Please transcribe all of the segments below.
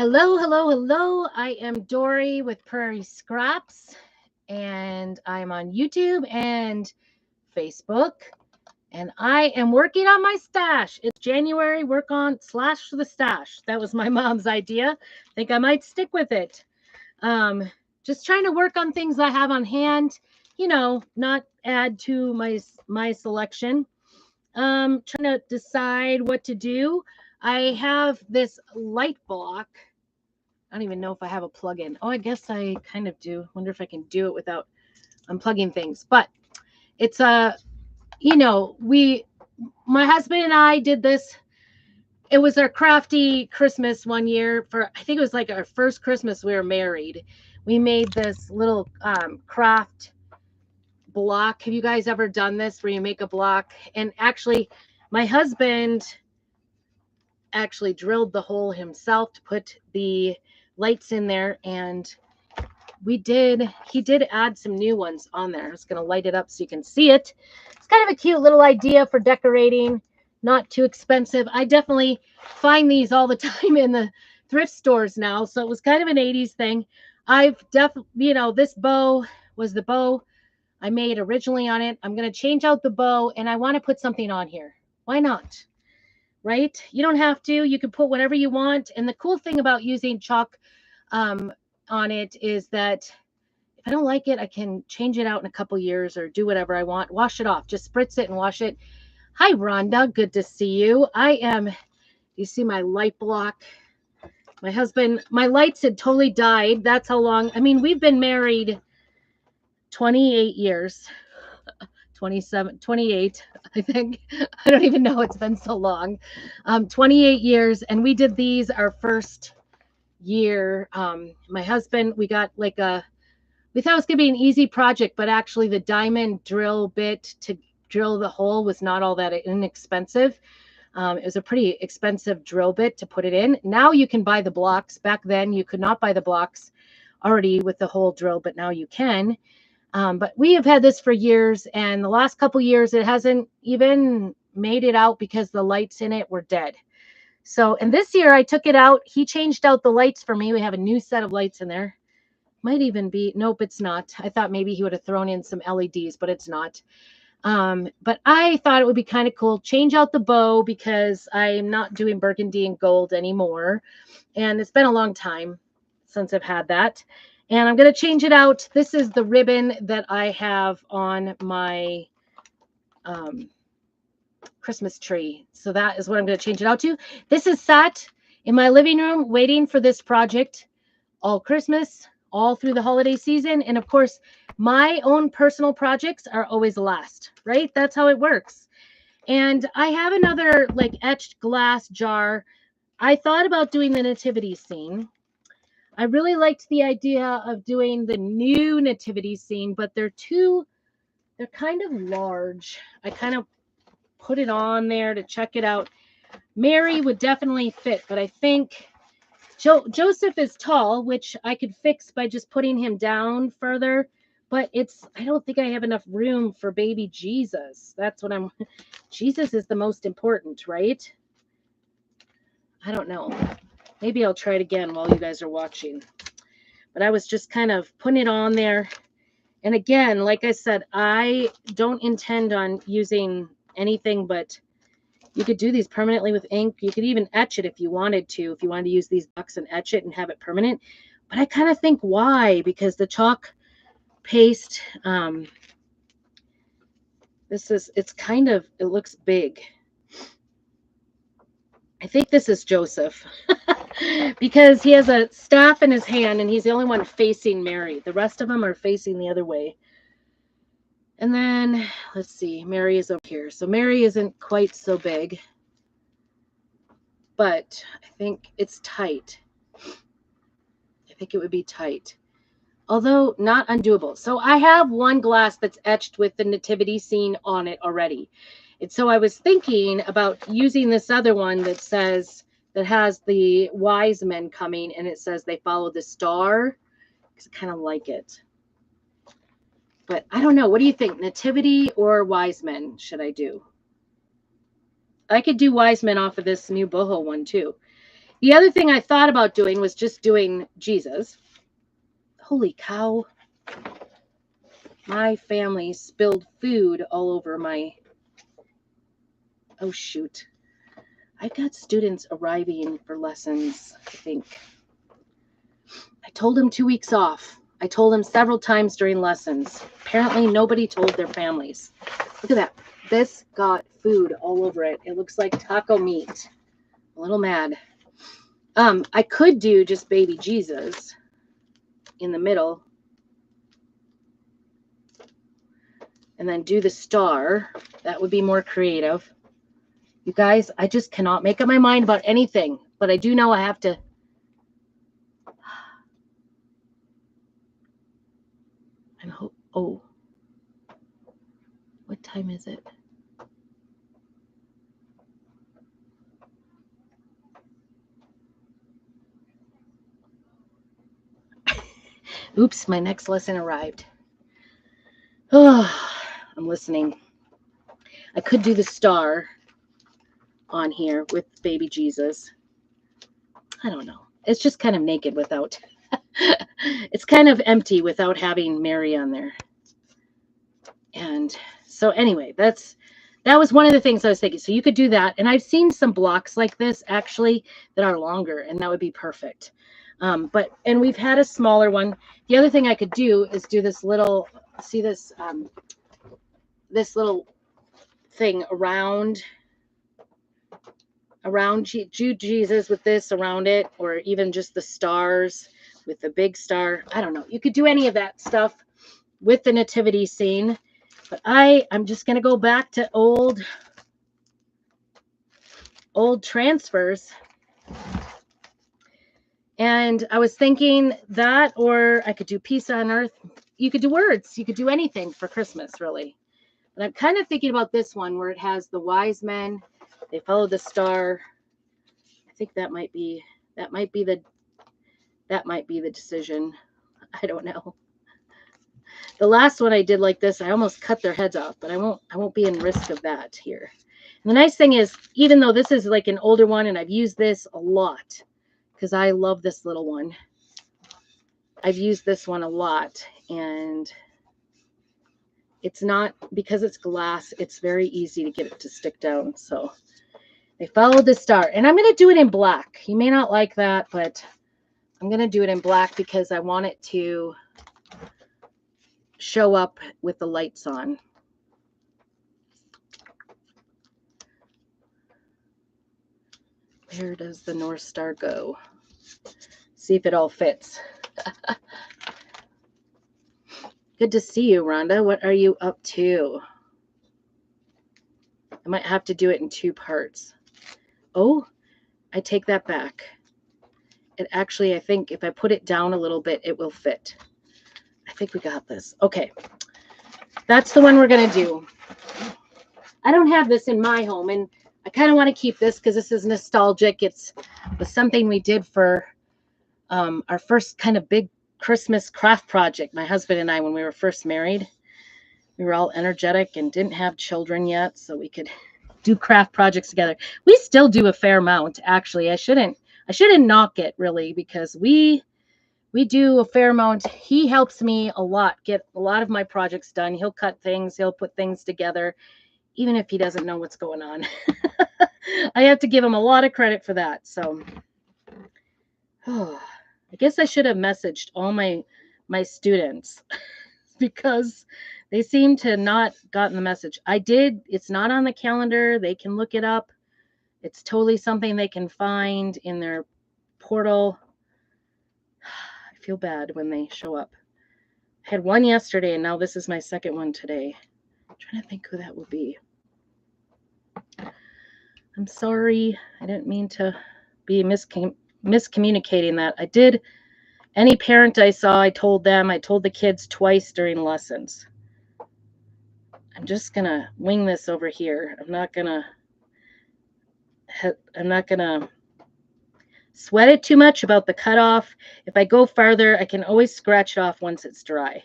Hello, hello, hello. I am Dory with Prairie Scraps, and I'm on YouTube and Facebook. And I am working on my stash. It's January, work on slash the stash. That was my mom's idea. Think I might stick with it. Um, just trying to work on things I have on hand, not add to my selection. Trying to decide what to do. I have this light block. I don't even know if I have a plug-in. Oh, I guess I kind of do. Wonder if I can do it without unplugging things. But it's my husband and I did this. It was our crafty Christmas one year I think it was like our first Christmas we were married. We made this little craft block. Have you guys ever done this where you make a block? And actually, my husband actually drilled the hole himself to put the lights in there, and he did add some new ones on there. I'm just going to light it up so you can see it. It's kind of a cute little idea for decorating, not too expensive. I definitely find these all the time in the thrift stores now, so it was kind of an 80s thing. I've definitely, this bow was the bow I made originally on it. I'm going to change out the bow, and I want to put something on here. Why not? Right? You don't have to. You can put whatever you want. And the cool thing about using chalk on it is that if I don't like it, I can change it out in a couple years or do whatever I want. Wash it off. Just spritz it and wash it. Hi, Rhonda. Good to see you. You see my light block. My husband, my lights had totally died. That's how long. I mean, we've been married 28 years. 27, 28, I think. I don't even know. It's been so long. 28 years. And we did these our first year. My husband, we got we thought it was going to be an easy project, but actually the diamond drill bit to drill the hole was not all that inexpensive. It was a pretty expensive drill bit to put it in. Now you can buy the blocks. Back then you could not buy the blocks already with the hole drill, but now you can. But we have had this for years, and the last couple years it hasn't even made it out because the lights in it were dead. So, and this year I took it out. He changed out the lights for me. We have a new set of lights in there. Might even be, nope, it's not. I thought maybe he would have thrown in some LEDs, but it's not. But I thought it would be kind of cool. Change out the bow because I'm not doing burgundy and gold anymore. And it's been a long time since I've had that. And I'm going to change it out. This is the ribbon that I have on my Christmas tree. So that is what I'm going to change it out to. This is sat in my living room waiting for this project all Christmas, all through the holiday season. And of course, my own personal projects are always last, right? That's how it works. And I have another etched glass jar. I thought about doing the nativity scene. I really liked the idea of doing the new nativity scene, but they're kind of large. I kind of put it on there to check it out. Mary would definitely fit, but I think Joseph is tall, which I could fix by just putting him down further, but I don't think I have enough room for baby Jesus. Jesus is the most important, right? I don't know. Maybe I'll try it again while you guys are watching. But I was just kind of putting it on there. And again, like I said, I don't intend on using anything, but you could do these permanently with ink. You could even etch it if you wanted to use these blocks and etch it and have it permanent. But I kind of think why? Because the chalk paste, it looks big. I think this is Joseph because he has a staff in his hand and he's the only one facing Mary. The rest of them are facing the other way. And then, let's see, Mary is over here. So Mary isn't quite so big, but I think it's tight. I think it would be tight, although not undoable. So I have one glass that's etched with the nativity scene on it already. And so I was thinking about using this other one that has the wise men coming, and it says they follow the star, because I kind of like it. But I don't know. What do you think? Nativity or wise men should I do? I could do wise men off of this new boho one too. The other thing I thought about doing was just doing Jesus. Holy cow. My family spilled food all over my... Oh, shoot. I got students arriving for lessons, I think. I told them 2 weeks off. I told them several times during lessons. Apparently, nobody told their families. Look at that. This got food all over it. It looks like taco meat. A little mad. I could do just baby Jesus in the middle. And then do the star. That would be more creative. You guys, I just cannot make up my mind about anything. But I do know I have to... Oh. What time is it? Oops, my next lesson arrived. Oh, I'm listening. I could do the star on here with baby Jesus. I don't know. It's just kind of naked without... It's kind of empty without having Mary on there. And so anyway, that was one of the things I was thinking. So you could do that. And I've seen some blocks like this actually that are longer, and that would be perfect. And we've had a smaller one. The other thing I could do is do this little, see this, this little thing around Jesus with this around it, or even just the stars with the big star. I don't know. You could do any of that stuff with the nativity scene. But I'm just going to go back to old transfers. And I was thinking that, or I could do peace on earth. You could do words. You could do anything for Christmas, really. But I'm kind of thinking about this one where it has the wise men. They follow the star. I think that might be the decision. I don't know. The last one I did like this, I almost cut their heads off, but I won't be in risk of that here. And the nice thing is, even though this is like an older one and I've used this a lot because I love this little one. I've used this one a lot, and it's not, because it's glass, it's very easy to get it to stick down. So they followed the star, and I'm going to do it in black. You may not like that, but I'm going to do it in black because I want it to show up with the lights on. Where does the North Star go? See if it all fits. Good to see you, Rhonda. What are you up to? I might have to do it in 2 parts. Oh, I take that back. It actually, I think if I put it down a little bit, it will fit. I think we got this. Okay. That's the one we're going to do. I don't have this in my home, and I kind of want to keep this because this is nostalgic. It was something we did for our first kind of big Christmas craft project, my husband and I, when we were first married. We were all energetic and didn't have children yet, so we could do craft projects together. We still do a fair amount, actually. I shouldn't knock it, really, because we do a fair amount. He helps me a lot get a lot of my projects done. He'll cut things, he'll put things together, even if he doesn't know what's going on. I have to give him a lot of credit for that. So I guess I should have messaged all my students because they seem to not gotten the message. I did. It's not on the calendar. They can look it up. It's totally something they can find in their portal. I feel bad when they show up. I had one yesterday, and now this is my second one today. I'm trying to think who that would be. I'm sorry. I didn't mean to be miscommunicating that. I did. Any parent I saw, I told them. I told the kids twice during lessons. I'm just going to wing this over here. I'm not going to sweat it too much about the cutoff. If I go farther, I can always scratch it off once it's dry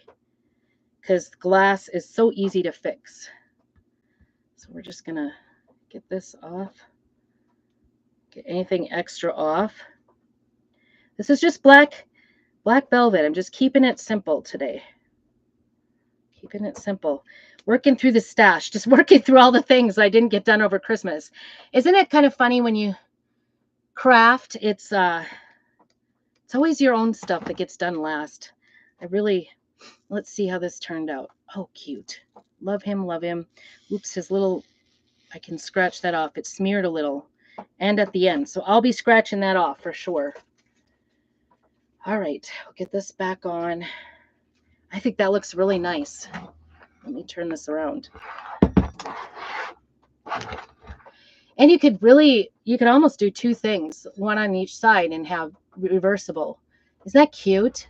because glass is so easy to fix. So we're just going to get this off. Get anything extra off. This is just black velvet. I'm just keeping it simple today. Keeping it simple. Working through the stash. Just working through all the things I didn't get done over Christmas. Isn't it kind of funny when you craft? It's always your own stuff that gets done last. Let's see how this turned out. Oh, cute. Love him, love him. Oops, his little, I can scratch that off. It smeared a little. And at the end. So I'll be scratching that off for sure. All right, I'll get this back on. I think that looks really nice. Let me turn this around. And you could almost do two things, one on each side and have reversible. Isn't that cute?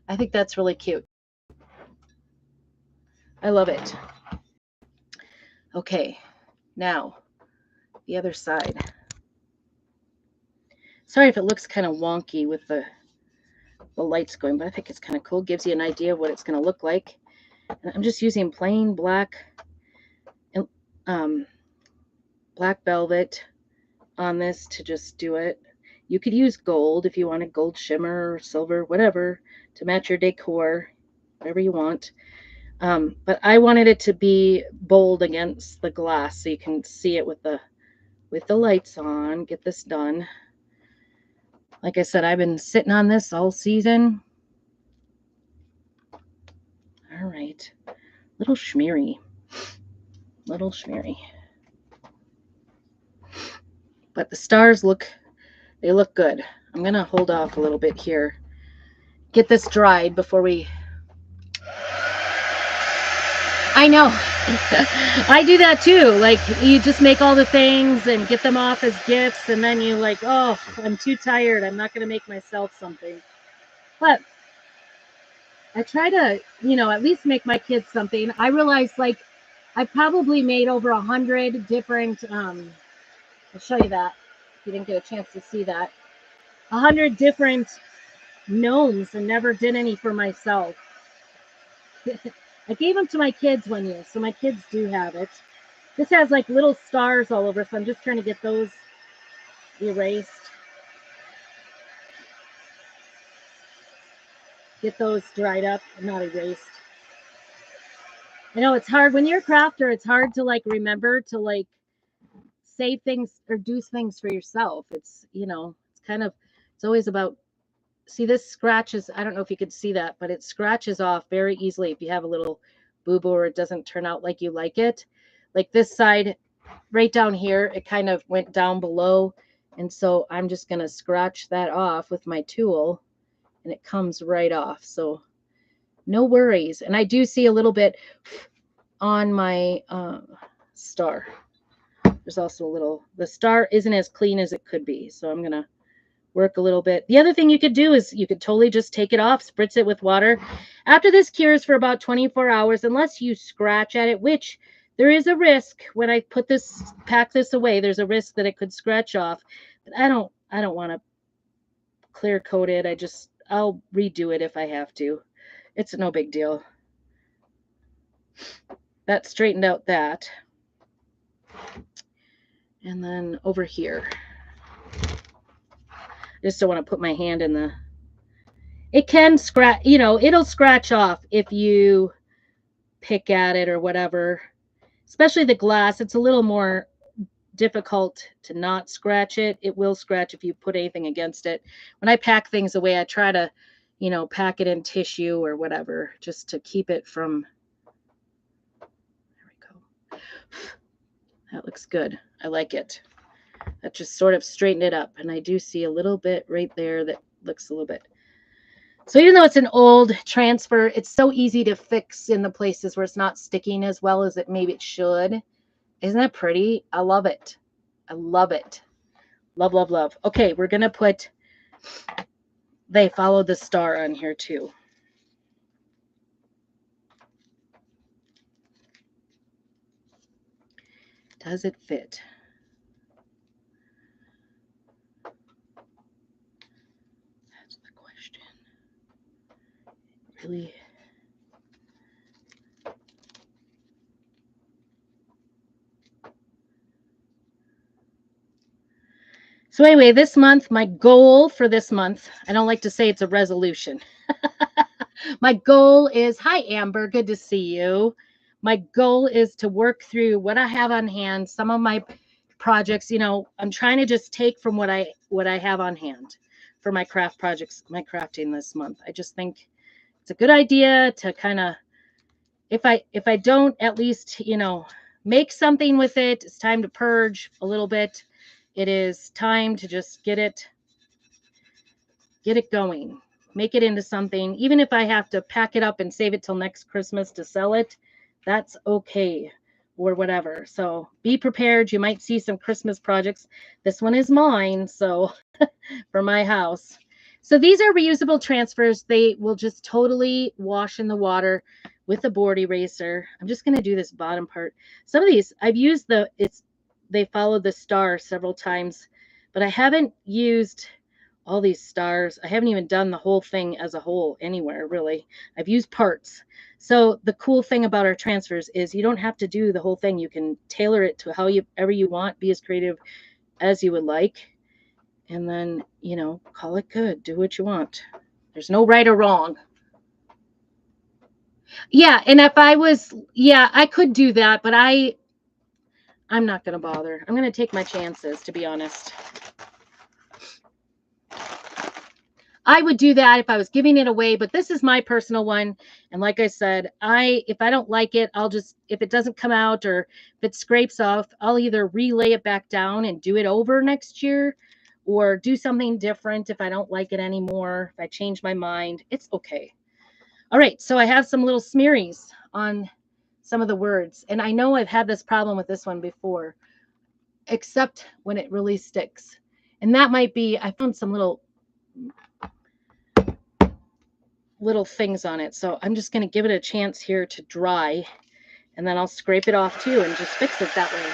I think that's really cute. I love it. Okay, now the other side. Sorry if it looks kind of wonky with the lights going, but I think it's kind of cool. Gives you an idea of what it's going to look like. And I'm just using plain black velvet on this to just do it. You could use gold if you wanted gold shimmer or silver, whatever, to match your decor, whatever you want. But I wanted it to be bold against the glass so you can see it with the lights on. Get this done. Like I said, I've been sitting on this all season. All right. Little schmeary. But the stars look good. I'm going to hold off a little bit here. Get this dried before we... I know. I do that too. Like, you just make all the things and get them off as gifts, and then you like, oh, I'm too tired. I'm not going to make myself something. But I try to, at least make my kids something. I realize, like, I probably made over 100 different, I'll show you that if you didn't get a chance to see that. 100 different gnomes and never did any for myself. I gave them to my kids one year, so my kids do have it. This has like little stars all over, so I'm just trying to get those erased. Get those dried up, not erased. I know it's hard when you're a crafter. It's hard to like remember to like save things or do things for yourself. It's it's always about. See, this scratches. I don't know if you could see that, but it scratches off very easily if you have a little boo-boo or it doesn't turn out like you like it. Like this side, right down here, it kind of went down below, and so I'm just gonna scratch that off with my tool, and it comes right off. So no worries. And I do see a little bit on my star. There's also a little, the star isn't as clean as it could be. So I'm going to work a little bit. The other thing you could do is you could totally just take it off, spritz it with water. After this cures for about 24 hours, unless you scratch at it, which there is a risk when I pack this away, there's a risk that it could scratch off. But I don't want to clear coat it. I'll redo it if I have to. It's no big deal. That straightened out that. And then over here, I just don't want to put my hand in the, it can scratch, it'll scratch off if you pick at it or whatever, especially the glass. It's a little more difficult to not scratch it. It will scratch if you put anything against it. When I pack things away, I try to, pack it in tissue or whatever, just to keep it from, there we go. That looks good. I like it. That just sort of straightened it up. And I do see a little bit right there that looks a little bit. So even though it's an old transfer, it's so easy to fix in the places where it's not sticking as well as maybe it should. Isn't that pretty? I love it. I love it. Love, love, love. Okay, we're going to put, they followed the star on here too. Does it fit? That's the question. Really? So anyway, this month, my goal for this month, I don't like to say it's a resolution. My goal is, hi Amber, good to see you. My goal is to work through what I have on hand, some of my projects, I'm trying to just take from what I have on hand for my craft projects, my crafting this month. I just think it's a good idea to kind of, if I don't at least, make something with it, it's time to purge a little bit. It is time to just get it going, make it into something. Even if I have to pack it up and save it till next Christmas to sell it, that's okay, or whatever. So be prepared. You might see some Christmas projects. This one is mine, so for my house. So these are reusable transfers. They will just totally wash in the water with a board eraser. I'm just going to do this bottom part. Some of these I've used they follow the star several times, but I haven't used all these stars. I haven't even done the whole thing as a whole anywhere, really. I've used parts. So the cool thing about our transfers is you don't have to do the whole thing. You can tailor it to however you want, be as creative as you would like, and then, call it good. Do what you want. There's no right or wrong. Yeah, and if I could do that, but I'm not going to bother. I'm going to take my chances, to be honest. I would do that if I was giving it away, but this is my personal one. And like I said, if I don't like it, if it doesn't come out or if it scrapes off, I'll either relay it back down and do it over next year or do something different if I don't like it anymore. If I change my mind, it's okay. All right, so I have some little smearies on some of the words. And I know I've had this problem with this one before, except when it really sticks. And that might be, I found some little things on it. So I'm just going to give it a chance here to dry, and then I'll scrape it off too and just fix it that way.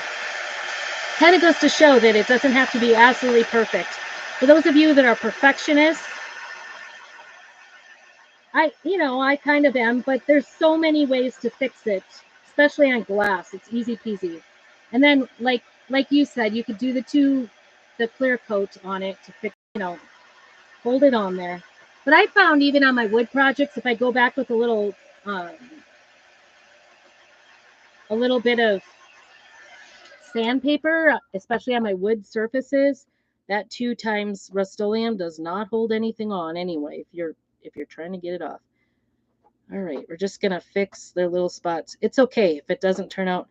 Kind of goes to show that it doesn't have to be absolutely perfect. For those of you that are perfectionists, I kind of am, but there's so many ways to fix it, especially on glass. It's easy peasy. And then like you said, you could do the clear coat on it to fix, hold it on there. But I found even on my wood projects, if I go back with a little bit of sandpaper, especially on my wood surfaces, that 2 times Rust-Oleum does not hold anything on anyway, if you're trying to get it off. All right, we're just gonna fix the little spots. It's okay if it doesn't turn out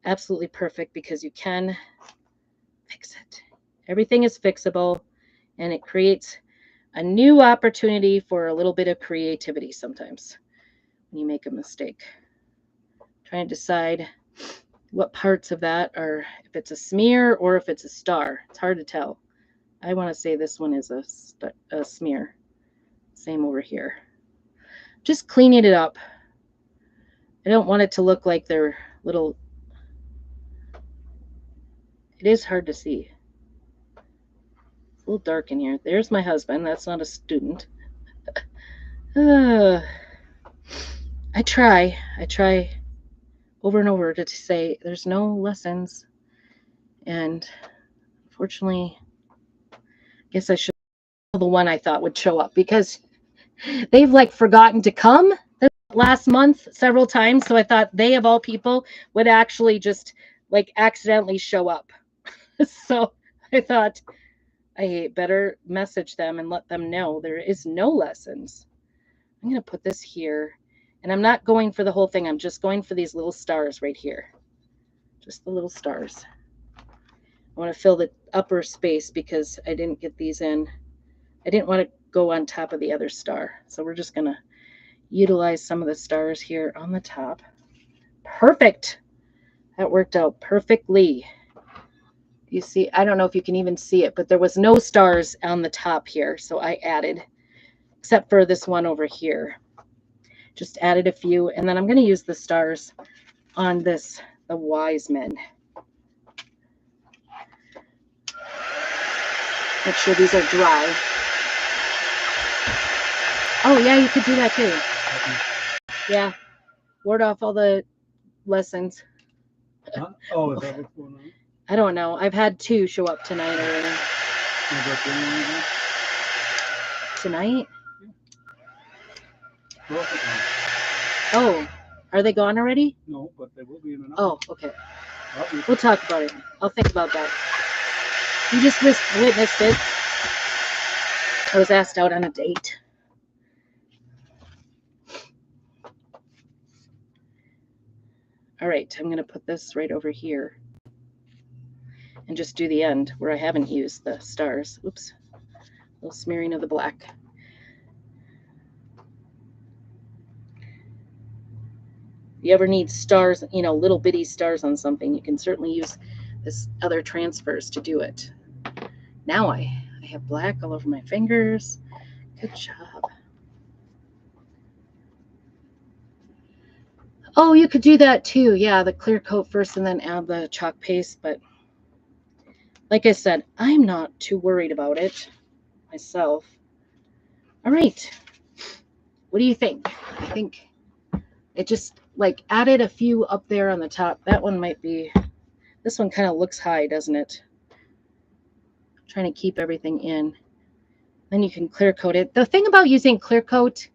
absolutely perfect, because you can fix it. Everything is fixable, and it creates a new opportunity for a little bit of creativity sometimes when you make a mistake. Trying to decide what parts of that are, if it's a smear or if it's a star. It's hard to tell. I want to say this one is a smear. Same over here. Just cleaning it up. I don't want it to look like they're little. It is hard to see. It's a little dark in here. There's my husband. That's not a student. I try over and over to say there's no lessons. And unfortunately, I guess I should the one I thought would show up, because they've forgotten to come last month several times. So I thought they, of all people, would actually just accidentally show up. So I thought I better message them and let them know there is no lessons. I'm going to put this here, and I'm not going for the whole thing. I'm just going for these little stars right here. Just the little stars. I want to fill the upper space because I didn't get these in. I didn't want to go on top of the other star. So we're just going to utilize some of the stars here on the top. Perfect. That worked out perfectly. You see, I don't know if you can even see it, but there was no stars on the top here. So I added, except for this one over here. Just added a few. And then I'm going to use the stars on the wise men. Make sure these are dry. Oh, yeah, you could do that too. Yeah. Ward off all the lessons. Huh? Oh, is that what's going on? I don't know. I've had 2 show up tonight already. Tonight? Oh, are they gone already? No, but they will be in an hour. Oh, okay. We'll talk about it. I'll think about that. You just witnessed it. I was asked out on a date. All right, I'm going to put this right over here and just do the end where I haven't used the stars. Oops. A little smearing of the black. If you ever need stars, little bitty stars on something, you can certainly use this other transfers to do it. Now I have black all over my fingers. Good job. Oh, you could do that too. Yeah, the clear coat first and then add the chalk paste. But like I said, I'm not too worried about it myself. All right. What do you think? I think it just added a few up there on the top. That one might be, this one kind of looks high, doesn't it? I'm trying to keep everything in. Then you can clear coat it. The thing about using clear coat,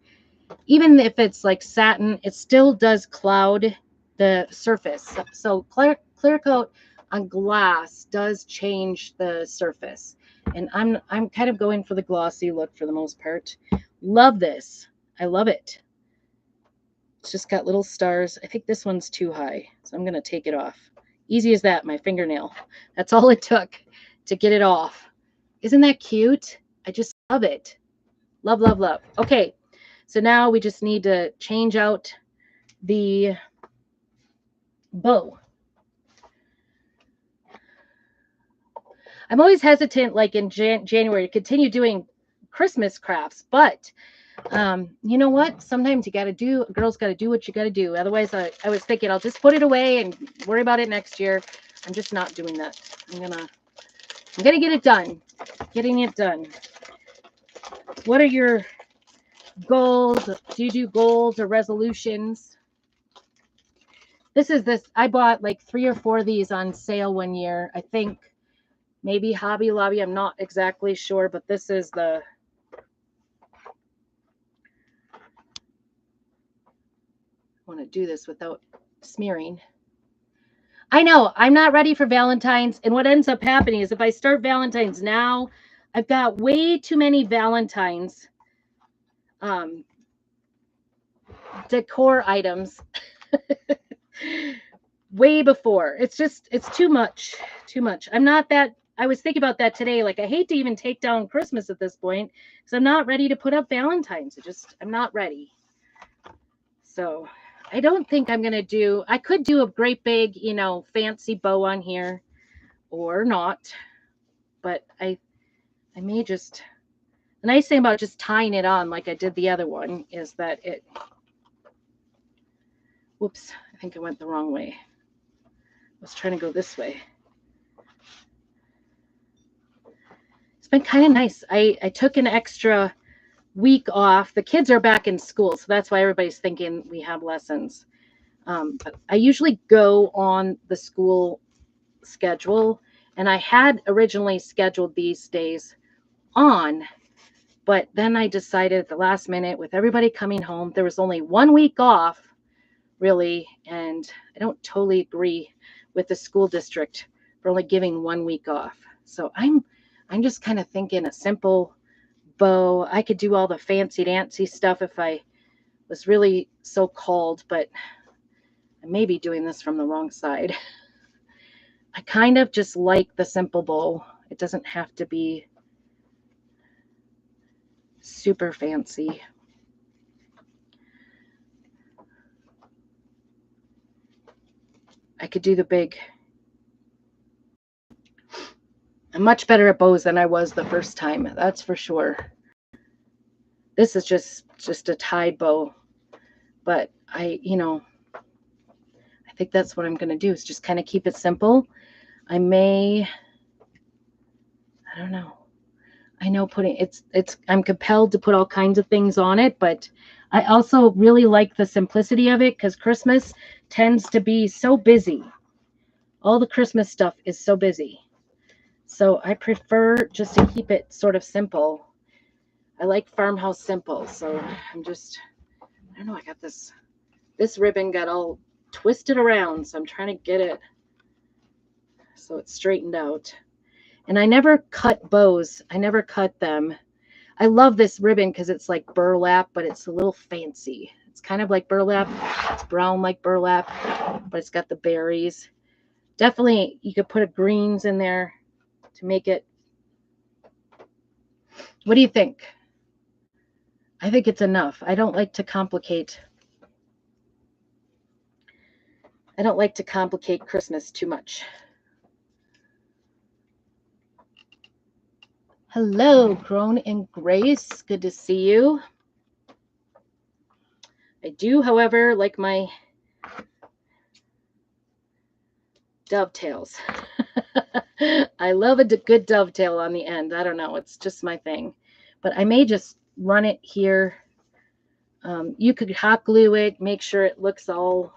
even if it's like satin, it still does cloud the surface. So clear coat on glass does change the surface. And I'm kind of going for the glossy look for the most part. Love this. I love it. It's just got little stars. I think this one's too high, so I'm going to take it off. Easy as that, my fingernail. That's all it took to get it off. Isn't that cute? I just love it. Love, love, love. Okay, so now we just need to change out the bow. I'm always hesitant, like in January, to continue doing Christmas crafts, but you know what? Sometimes a girl's got to do what you got to do. Otherwise, I was thinking I'll just put it away and worry about it next year. I'm just not doing that. I'm gonna get it done. Getting it done. What are your goals? Do you do goals or resolutions? I bought like 3 or 4 of these on sale one year. I think maybe Hobby Lobby. I'm not exactly sure, but this is the I want to do this without smearing. I know I'm not ready for Valentine's. And what ends up happening is if I start Valentine's now, I've got way too many Valentine's decor items way before. It's too much. I was thinking about that today. Like, I hate to even take down Christmas at this point because I'm not ready to put up Valentine's. I'm not ready. So I don't think I'm going to I could do a great big, fancy bow on here or not, but I may just, the nice thing about just tying it on like I did the other one is that whoops, I think I went the wrong way. I was trying to go this way. It's been kind of nice. I took an extra week off. The kids are back in school, so that's why everybody's thinking we have lessons. But I usually go on the school schedule, and I had originally scheduled these days on, but then I decided at the last minute with everybody coming home, there was only 1 week off really, and I don't totally agree with the school district for only giving 1 week off. So I'm just kind of thinking a simple bow. I could do all the fancy dancy stuff if I was really so called, but I may be doing this from the wrong side. I kind of just like the simple bow. It doesn't have to be super fancy. I could do the big. I'm much better at bows than I was the first time. That's for sure. This is just a tied bow, but I think that's what I'm going to do is just kind of keep it simple. I don't know. I know I'm compelled to put all kinds of things on it, but I also really like the simplicity of it because Christmas tends to be so busy. All the Christmas stuff is so busy. So I prefer just to keep it sort of simple. I like farmhouse simple. So I don't know, I got this ribbon got all twisted around. So I'm trying to get it so it's straightened out. And I never cut bows. I never cut them. I love this ribbon because it's like burlap, but it's a little fancy. It's kind of like burlap. It's brown like burlap, but it's got the berries. Definitely, you could put a greens in there to make it. What do you think? I think it's enough. I don't like to complicate. I don't like to complicate Christmas too much. Hello, Grown in Grace. Good to see you. I do, however, like my dovetails. I love a good dovetail on the end. I don't know. It's just my thing. But I may just run it here. You could hot glue it, make sure it looks all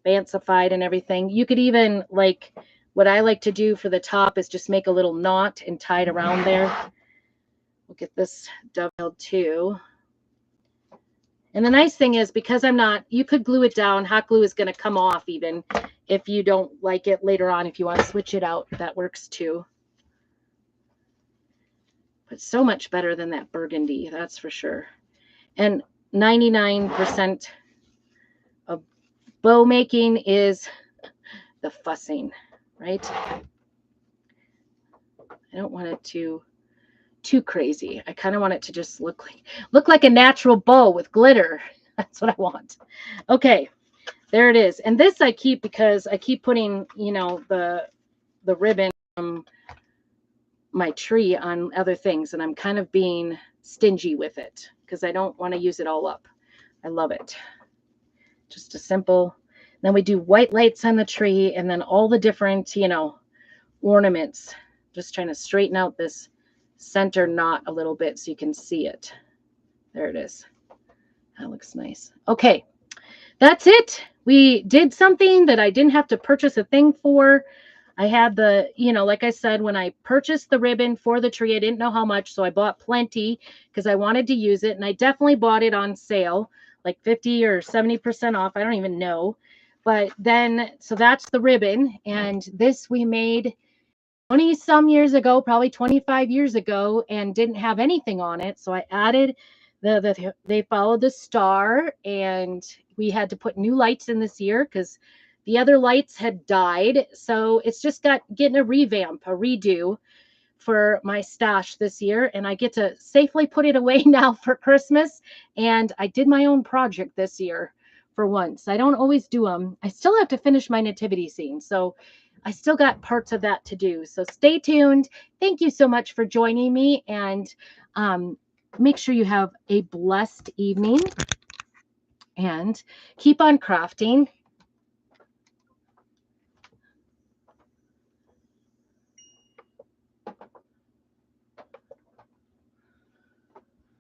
fancified and everything. You could even, like, what I like to do for the top is just make a little knot and tie it around there. We'll get this dovetailed too. And the nice thing is, because you could glue it down. Hot glue is going to come off even if you don't like it later on. If you want to switch it out, that works too. But so much better than that burgundy, that's for sure. And 99% of bow making is the fussing, right? I don't want it too crazy. I kind of want it to just look like a natural bow with glitter. That's what I want. Okay, there it is. And this I keep because I keep putting, the ribbon from my tree on other things, and I'm kind of being stingy with it because I don't want to use it all up. I love it. Just a simple. Then we do white lights on the tree, and then all the different, ornaments. Just trying to straighten out this center knot a little bit so you can see it. There it is. That looks nice. Okay, that's it. We did something that I didn't have to purchase a thing for. I had the, like I said, when I purchased the ribbon for the tree, I didn't know how much, so I bought plenty because I wanted to use it, and I definitely bought it on sale, like 50 or 70% off. I don't even know. But then, so that's the ribbon, and this we made 20 some years ago, probably 25 years ago, and didn't have anything on it. So I added they followed the star, and we had to put new lights in this year because the other lights had died. So it's just getting a revamp, a redo for my stash this year. And I get to safely put it away now for Christmas. And I did my own project this year for once. I don't always do them. I still have to finish my nativity scene. So I still got parts of that to do. So stay tuned. Thank you so much for joining me. And make sure you have a blessed evening. And keep on crafting.